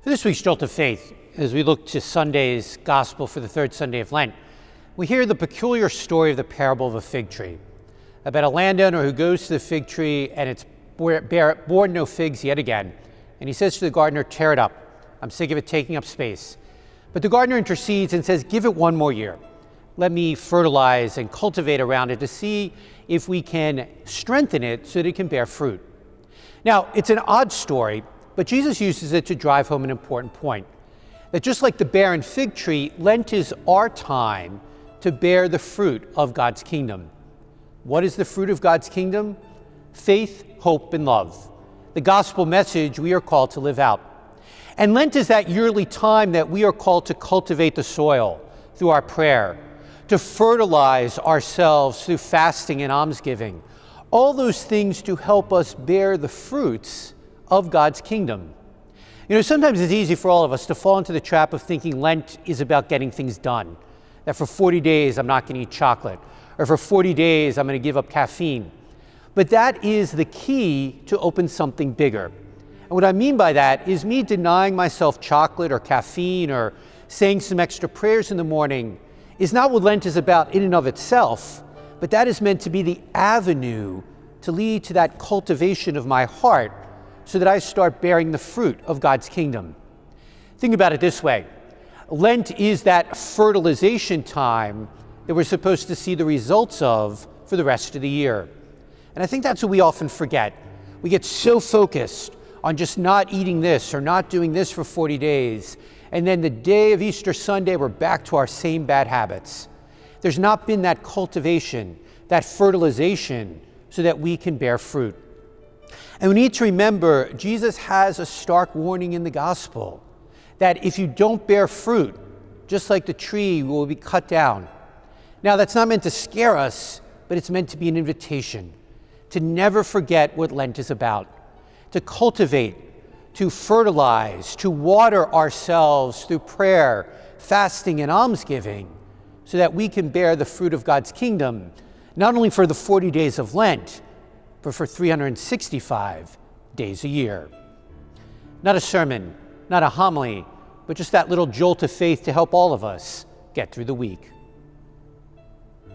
For this week's Jolt of Faith, as we look to Sunday's Gospel for the third Sunday of Lent, we hear the peculiar story of the parable of a fig tree, about a landowner who goes to the fig tree and it's borne no figs yet again. And he says to the gardener, "Tear it up. I'm sick of it taking up space." But the gardener intercedes and says, "Give it one more year. Let me fertilize and cultivate around it to see if we can strengthen it so that it can bear fruit." Now, it's an odd story, but Jesus uses it to drive home an important point. That just like the barren fig tree, Lent is our time to bear the fruit of God's kingdom. What is the fruit of God's kingdom? Faith, hope, and love. The gospel message we are called to live out. And Lent is that yearly time that we are called to cultivate the soil through our prayer, to fertilize ourselves through fasting and almsgiving. All those things to help us bear the fruits of God's kingdom. You know, sometimes it's easy for all of us to fall into the trap of thinking Lent is about getting things done. That for 40 days I'm not going to eat chocolate, or for 40 days I'm going to give up caffeine. But that is the key to open something bigger. And what I mean by that is me denying myself chocolate or caffeine or saying some extra prayers in the morning is not what Lent is about in and of itself, but that is meant to be the avenue to lead to that cultivation of my heart so that I start bearing the fruit of God's kingdom. Think about it this way. Lent is that fertilization time that we're supposed to see the results of for the rest of the year. And I think that's what we often forget. We get so focused on just not eating this or not doing this for 40 days. And then the day of Easter Sunday, we're back to our same bad habits. There's not been that cultivation, that fertilization, so that we can bear fruit. And we need to remember, Jesus has a stark warning in the gospel that if you don't bear fruit, just like the tree will be cut down. Now, that's not meant to scare us, but it's meant to be an invitation to never forget what Lent is about, to cultivate, to fertilize, to water ourselves through prayer, fasting, and almsgiving, so that we can bear the fruit of God's kingdom, not only for the 40 days of Lent, but for 365 days a year. Not a sermon, not a homily, but just that little jolt of faith to help all of us get through the week.